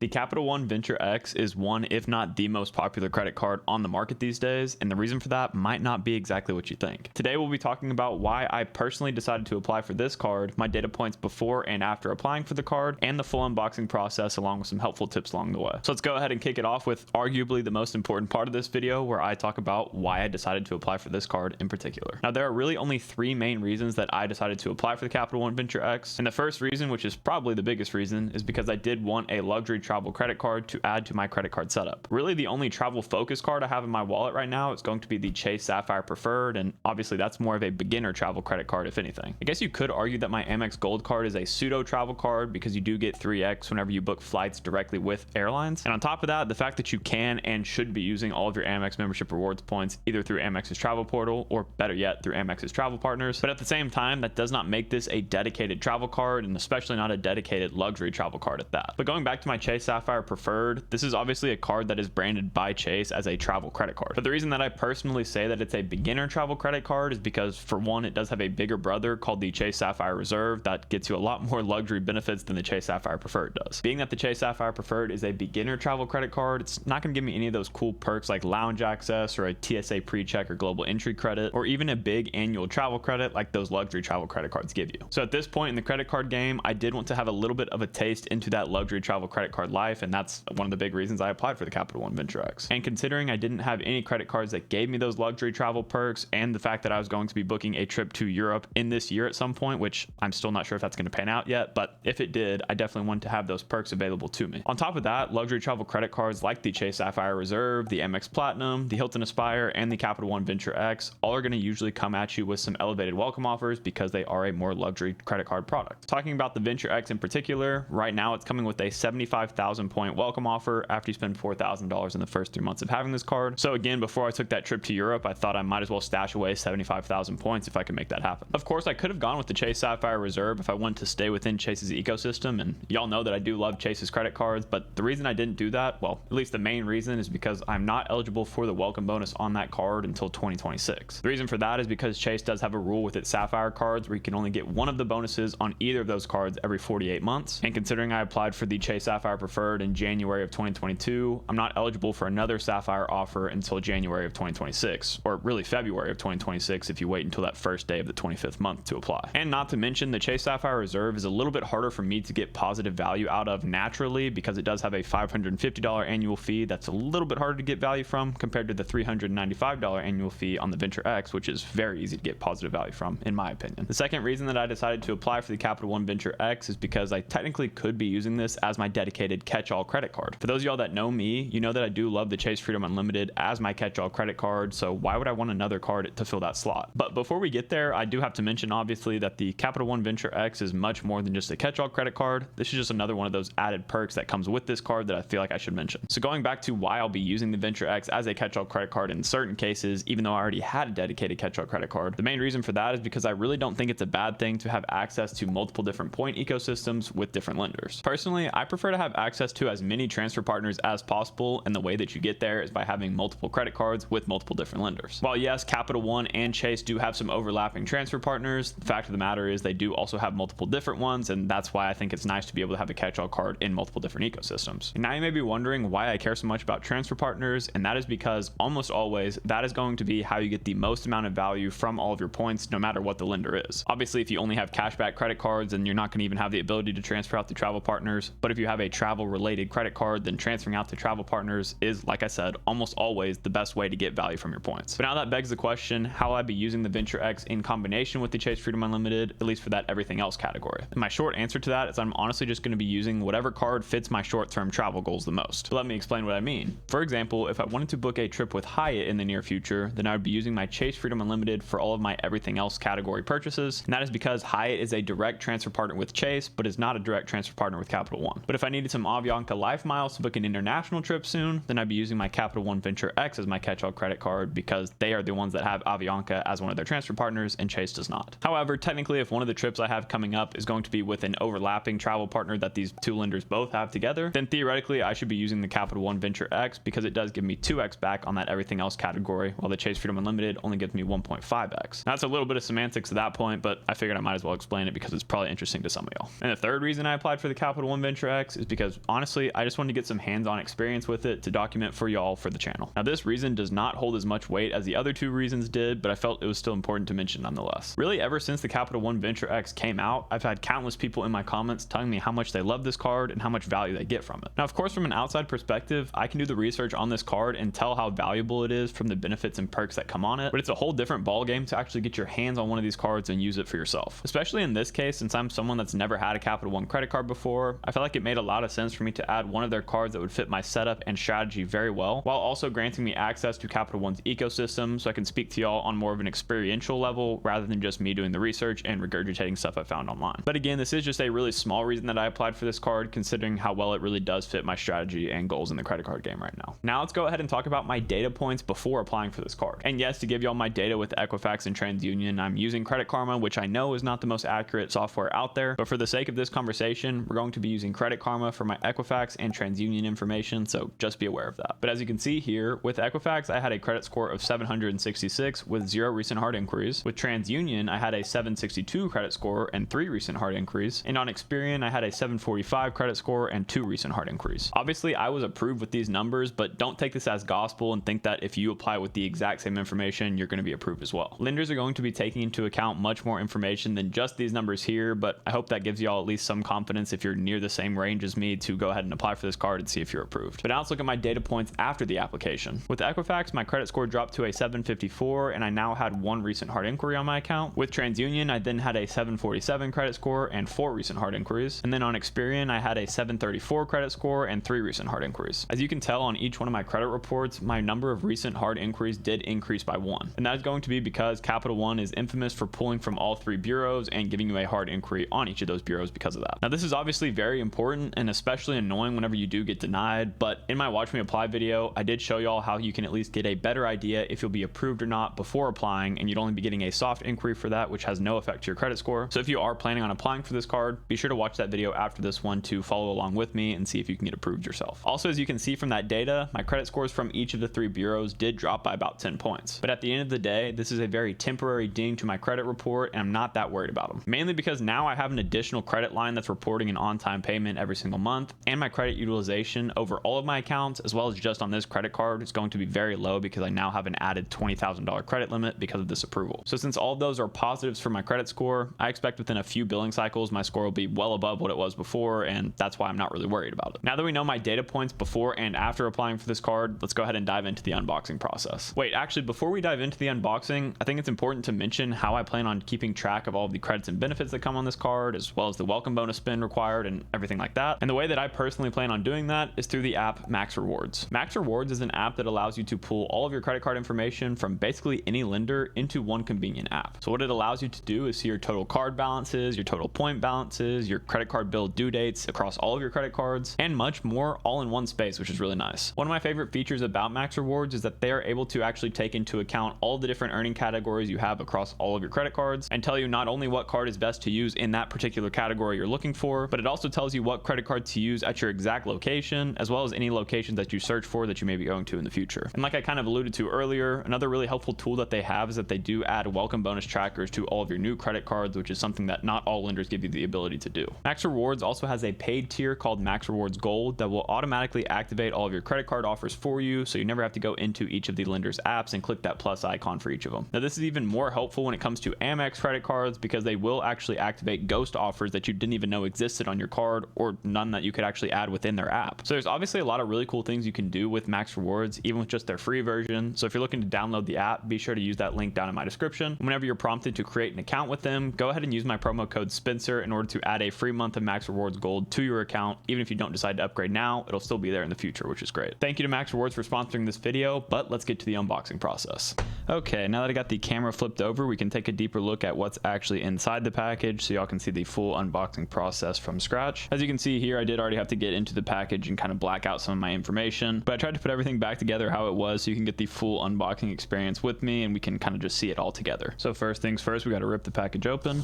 The Capital One Venture X is one, if not the most popular credit card on the market these days, and the reason for that might not be exactly what you think. Today we'll be talking about why I personally decided to apply for this card, my data points before and after applying for the card, and the full unboxing process along with some helpful tips along the way. So let's go ahead and kick it off with arguably the most important part of this video, where I talk about why I decided to apply for this card in particular. Now there are really only three main reasons that I decided to apply for the Capital One Venture X, and the first reason, which is probably the biggest reason, is because I did want a luxury travel credit card to add to my credit card setup. Really the only travel focused card I have in my wallet right now is going to be the Chase Sapphire Preferred, and obviously that's more of a beginner travel credit card if anything. I guess you could argue that my Amex Gold card is a pseudo travel card because you do get 3x whenever you book flights directly with airlines, and on top of that, the fact that you can and should be using all of your Amex membership rewards points either through Amex's travel portal or better yet through Amex's travel partners. But at the same time, that does not make this a dedicated travel card, and especially not a dedicated luxury travel card at that. But going back to my Chase Sapphire Preferred, this is obviously a card that is branded by Chase as a travel credit card. But the reason that I personally say that it's a beginner travel credit card is because, for one, it does have a bigger brother called the Chase Sapphire Reserve that gets you a lot more luxury benefits than the Chase Sapphire Preferred does. Being that the Chase Sapphire Preferred is a beginner travel credit card, it's not going to give me any of those cool perks like lounge access or a TSA pre-check or global entry credit, or even a big annual travel credit like those luxury travel credit cards give you. So at this point in the credit card game, I did want to have a little bit of a taste into that luxury travel credit card life, and that's one of the big reasons I applied for the Capital One Venture X. And considering I didn't have any credit cards that gave me those luxury travel perks, and the fact that I was going to be booking a trip to Europe in this year at some point, which I'm still not sure if that's going to pan out yet, but if it did, I definitely wanted to have those perks available to me. On top of that, luxury travel credit cards like the Chase Sapphire Reserve, the Amex Platinum, the Hilton Aspire, and the Capital One Venture X all are going to usually come at you with some elevated welcome offers because they are a more luxury credit card product. Talking about the Venture X in particular, right now it's coming with a 75,000 point welcome offer after you spend $4,000 in the first 3 months of having this card. So again, before I took that trip to Europe, I thought I might as well stash away 75,000 points if I could make that happen. Of course, I could have gone with the Chase Sapphire Reserve if I wanted to stay within Chase's ecosystem, and y'all know that I do love Chase's credit cards, but the reason I didn't do that, well, at least the main reason, is because I'm not eligible for the welcome bonus on that card until 2026. The reason for that is because Chase does have a rule with its Sapphire cards where you can only get one of the bonuses on either of those cards every 48 months, and considering I applied for the Chase Sapphire Preferred in January of 2022, I'm not eligible for another Sapphire offer until January of 2026, or really February of 2026 if you wait until that first day of the 25th month to apply. And not to mention, the Chase Sapphire Reserve is a little bit harder for me to get positive value out of naturally because it does have a $550 annual fee that's a little bit harder to get value from compared to the $395 annual fee on the Venture X, which is very easy to get positive value from, in my opinion. The second reason that I decided to apply for the Capital One Venture X is because I technically could be using this as my dedicated catch-all credit card. For those of y'all that know me, you know that I do love the Chase Freedom Unlimited as my catch-all credit card, so why would I want another card to fill that slot? But before we get there, I do have to mention obviously that the Capital One Venture X is much more than just a catch-all credit card. This is just another one of those added perks that comes with this card that I feel like I should mention. So going back to why I'll be using the Venture X as a catch-all credit card in certain cases, even though I already had a dedicated catch-all credit card, the main reason for that is because I really don't think it's a bad thing to have access to multiple different point ecosystems with different lenders. Personally, I prefer to have access to as many transfer partners as possible, and the way that you get there is by having multiple credit cards with multiple different lenders. While yes, Capital One and Chase do have some overlapping transfer partners, the fact of the matter is they do also have multiple different ones, and that's why I think it's nice to be able to have a catch-all card in multiple different ecosystems. And now you may be wondering why I care so much about transfer partners, and that is because almost always that is going to be how you get the most amount of value from all of your points, no matter what the lender is. Obviously, if you only have cashback credit cards, then you're not going to even have the ability to transfer out to travel partners, but if you have a travel related credit card, then transferring out to travel partners is, like I said, almost always the best way to get value from your points. But now that begs the question, how will I be using the Venture X in combination with the Chase Freedom Unlimited, at least for that everything else category? And my short answer to that is I'm honestly just going to be using whatever card fits my short-term travel goals the most. But let me explain what I mean. For example, if I wanted to book a trip with Hyatt in the near future, then I would be using my Chase Freedom Unlimited for all of my everything else category purchases, and that is because Hyatt is a direct transfer partner with Chase, but is not a direct transfer partner with Capital One. But if I needed some Avianca Life miles to book an international trip soon, then I'd be using my Capital One Venture X as my catch-all credit card because they are the ones that have Avianca as one of their transfer partners and Chase does not. However, technically, if one of the trips I have coming up is going to be with an overlapping travel partner that these two lenders both have together, then theoretically I should be using the Capital One Venture X because it does give me 2x back on that everything else category, while the Chase Freedom Unlimited only gives me 1.5x. Now, that's a little bit of semantics at that point, but I figured I might as well explain it because it's probably interesting to some of y'all. And the third reason I applied for the Capital One Venture X is because because honestly, I just wanted to get some hands-on experience with it to document for y'all for the channel. Now, this reason does not hold as much weight as the other two reasons did, but I felt it was still important to mention nonetheless. Really, ever since the Capital One Venture X came out, I've had countless people in my comments telling me how much they love this card and how much value they get from it. Now, of course, from an outside perspective, I can do the research on this card and tell how valuable it is from the benefits and perks that come on it, but it's a whole different ballgame to actually get your hands on one of these cards and use it for yourself. Especially in this case, since I'm someone that's never had a Capital One credit card before, I felt like it made a lot of sense for me to add one of their cards that would fit my setup and strategy very well, while also granting me access to Capital One's ecosystem so I can speak to y'all on more of an experiential level rather than just me doing the research and regurgitating stuff I found online. But again, this is just a really small reason that I applied for this card, considering how well it really does fit my strategy and goals in the credit card game right now. Now let's go ahead and talk about my data points before applying for this card. And yes, to give y'all my data with Equifax and TransUnion, I'm using Credit Karma, which I know is not the most accurate software out there, but for the sake of this conversation, we're going to be using Credit Karma for my Equifax and TransUnion information, so just be aware of that. But as you can see here, with Equifax, I had a credit score of 766 with 0 recent hard inquiries. With TransUnion, I had a 762 credit score and 3 recent hard inquiries. And on Experian, I had a 745 credit score and 2 recent hard inquiries. Obviously, I was approved with these numbers, but don't take this as gospel and think that if you apply with the exact same information, you're going to be approved as well. Lenders are going to be taking into account much more information than just these numbers here, but I hope that gives y'all at least some confidence if you're near the same range as me to go ahead and apply for this card and see if you're approved. But now let's look at my data points after the application. With Equifax, my credit score dropped to a 754 and I now had 1 recent hard inquiry on my account. With TransUnion, I then had a 747 credit score and 4 recent hard inquiries. And then on Experian, I had a 734 credit score and 3 recent hard inquiries. As you can tell on each one of my credit reports, my number of recent hard inquiries did increase by 1. And that is going to be because Capital One is infamous for pulling from all 3 bureaus and giving you a hard inquiry on each of those bureaus because of that. Now, this is obviously very important and especially annoying whenever you do get denied, but in my Watch Me Apply video, I did show y'all how you can at least get a better idea if you'll be approved or not before applying, and you'd only be getting a soft inquiry for that, which has no effect to your credit score. So if you are planning on applying for this card, be sure to watch that video after this one to follow along with me and see if you can get approved yourself. Also, as you can see from that data, my credit scores from each of the 3 bureaus did drop by about 10 points. But at the end of the day, this is a very temporary ding to my credit report, and I'm not that worried about them. Mainly because now I have an additional credit line that's reporting an on-time payment every single month, and my credit utilization over all of my accounts, as well as just on this credit card, is going to be very low because I now have an added $20,000 credit limit because of this approval. So since all of those are positives for my credit score, I expect within a few billing cycles, my score will be well above what it was before, and that's why I'm not really worried about it. Now that we know my data points before and after applying for this card, let's go ahead and dive into the unboxing process. Wait, actually, before we dive into the unboxing, I think it's important to mention how I plan on keeping track of all of the credits and benefits that come on this card, as well as the welcome bonus spend required and everything like that. And the way that I personally plan on doing that is through the app Max Rewards. Max Rewards is an app that allows you to pull all of your credit card information from basically any lender into one convenient app. So what it allows you to do is see your total card balances, your total point balances, your credit card bill due dates across all of your credit cards, and much more all in one space, which is really nice. One of my favorite features about Max Rewards is that they are able to actually take into account all the different earning categories you have across all of your credit cards and tell you not only what card is best to use in that particular category you're looking for, but it also tells you what credit card to use at your exact location, as well as any locations that you search for that you may be going to in the future. And like I kind of alluded to earlier, another really helpful tool that they have is that they do add welcome bonus trackers to all of your new credit cards, which is something that not all lenders give you the ability to do. Max Rewards also has a paid tier called Max Rewards Gold that will automatically activate all of your credit card offers for you, so you never have to go into each of the lender's apps and click that plus icon for each of them. Now, this is even more helpful when it comes to Amex credit cards because they will actually activate ghost offers that you didn't even know existed on your card, or none that you could actually add within their app. So there's obviously a lot of really cool things you can do with Max Rewards, even with just their free version. So if you're looking to download the app, be sure to use that link down in my description. Whenever you're prompted to create an account with them, go ahead and use my promo code Spencer in order to add a free month of Max Rewards Gold to your account. Even if you don't decide to upgrade now, it'll still be there in the future, which is great. Thank you to Max Rewards for sponsoring this video, but let's get to the unboxing process. Okay, now that I got the camera flipped over, we can take a deeper look at what's actually inside the package so y'all can see the full unboxing process from scratch. As you can see here, I did already have to get into the package and kind of black out some of my information, but I tried to put everything back together how it was so you can get the full unboxing experience with me and we can kind of just see it all together. So first things first, we got to rip the package open.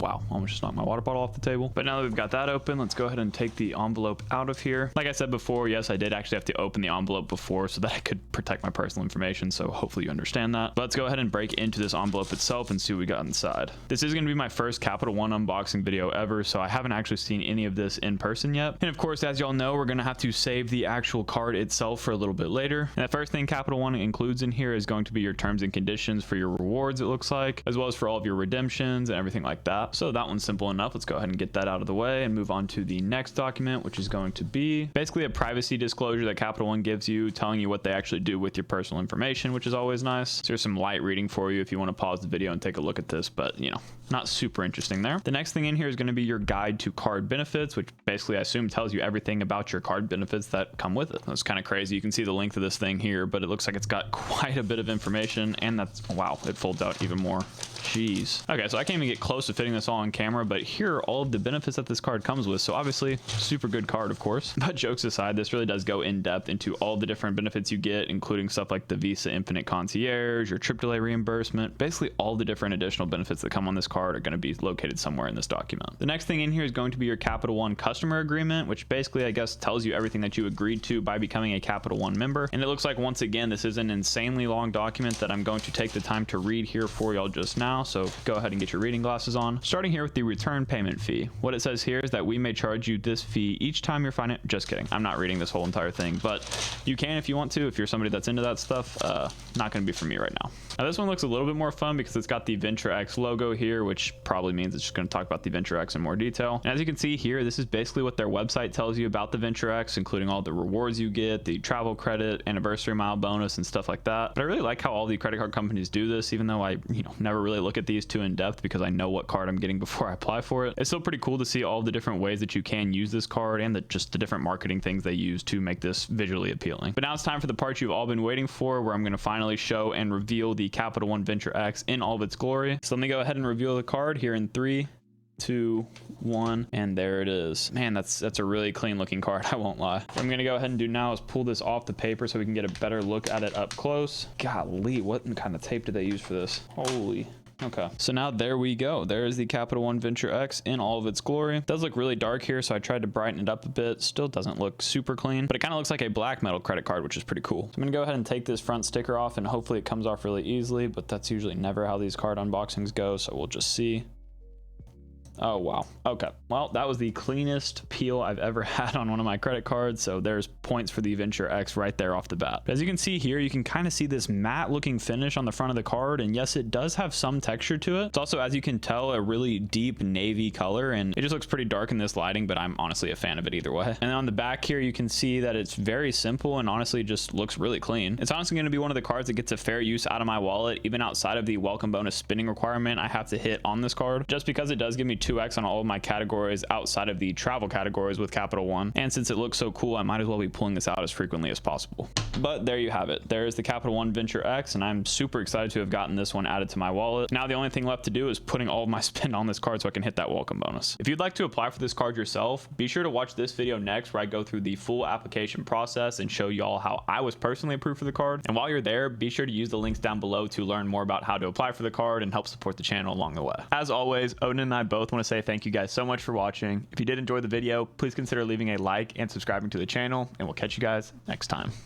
Wow, almost just knocked my water bottle off the table. But now that we've got that open, let's go ahead and take the envelope out of here. Like I said before, yes, I did actually have to open the envelope before so that I could protect my personal information, so hopefully you understand that. But let's go ahead and break into this envelope itself and see what we got inside. This is going to be my first Capital One unboxing video ever, so I haven't actually seen any of this in person yet. And of course, as y'all know, we're going to have to save the actual card itself for a little bit later. And the first thing Capital One includes in here is going to be your terms and conditions for your rewards, it looks like, as well as for all of your redemptions and everything like that. So that one's simple enough. Let's go ahead and get that out of the way and move on to the next document, which is going to be basically a privacy disclosure that Capital One gives you, telling you what they actually do with your personal information, which is always nice. So here's some light reading for you if you want to pause the video and take a look at this, but you know, not super interesting there. The next thing in here is going to be your guide to card benefits, which basically I assume tells you everything about your card benefits that come with it. That's kind of crazy. You can see the length of this thing here, but it looks like it's got quite a bit of information, and that's, wow, it folds out even more. Jeez. Okay, so I can't even get close to fitting this all on camera, but here are all of the benefits that this card comes with. So obviously, super good card, of course. But jokes aside, this really does go in depth into all the different benefits you get, including stuff like the Visa Infinite Concierge, your trip delay reimbursement. Basically, all the different additional benefits that come on this card are going to be located somewhere in this document. The next thing in here is going to be your Capital One customer agreement, which basically, I guess, tells you everything that you agreed to by becoming a Capital One member. And it looks like, once again, this is an insanely long document that I'm going to take the time to read here for y'all just now. So go ahead and get your reading glasses on. Starting here with the return payment fee. What it says here is that we may charge you this fee each time you're financing. Just kidding. I'm not reading this whole entire thing, but you can if you want to, if you're somebody that's into that stuff. Not going to be for me right now. Now this one looks a little bit more fun because it's got the Venture X logo here, which probably means it's just going to talk about the Venture X in more detail. And as you can see here, this is basically what their website tells you about the Venture X, including all the rewards you get, the travel credit, anniversary mile bonus, and stuff like that. But I really like how all the credit card companies do this, even though I, never really look at these too in depth because I know what card I'm getting before I apply for it. It's still pretty cool to see all the different ways that you can use this card and just the different marketing things they use to make this visually appealing. But now it's time for the part you've all been waiting for, where I'm going to finally show and reveal the Capital One Venture X in all of its glory. So let me go ahead and reveal the card here in 3, 2, 1, and there it is. Man, that's a really clean looking card, I won't lie. What I'm gonna go ahead and do now is pull this off the paper so we can get a better look at it up close. Golly, what kind of tape did they use for this? Holy. Okay, so now there we go. There is the Capital One Venture X in all of its glory. It does look really dark here, so I tried to brighten it up a bit. Still doesn't look super clean, but it kind of looks like a black metal credit card, which is pretty cool. So I'm gonna go ahead and take this front sticker off, and hopefully it comes off really easily, but that's usually never how these card unboxings go, so we'll just see. Oh, wow. Okay. Well, that was the cleanest peel I've ever had on one of my credit cards. So there's points for the Venture X right there off the bat. But as you can see here, you can kind of see this matte looking finish on the front of the card. And yes, it does have some texture to it. It's also, as you can tell, a really deep navy color, and it just looks pretty dark in this lighting, but I'm honestly a fan of it either way. And then on the back here, you can see that it's very simple and honestly just looks really clean. It's honestly going to be one of the cards that gets a fair use out of my wallet, even outside of the welcome bonus spending requirement I have to hit on this card, just because it does give me 2x on all of my categories outside of the travel categories with Capital One. And since it looks so cool, I might as well be pulling this out as frequently as possible. But there you have it. There's the Capital One Venture X, and I'm super excited to have gotten this one added to my wallet. Now the only thing left to do is putting all of my spend on this card so I can hit that welcome bonus. If you'd like to apply for this card yourself, be sure to watch this video next, where I go through the full application process and show y'all how I was personally approved for the card. And while you're there, be sure to use the links down below to learn more about how to apply for the card and help support the channel along the way. As always, Odin and I both want to say thank you guys so much for watching. If you did enjoy the video, please consider leaving a like and subscribing to the channel, and we'll catch you guys next time.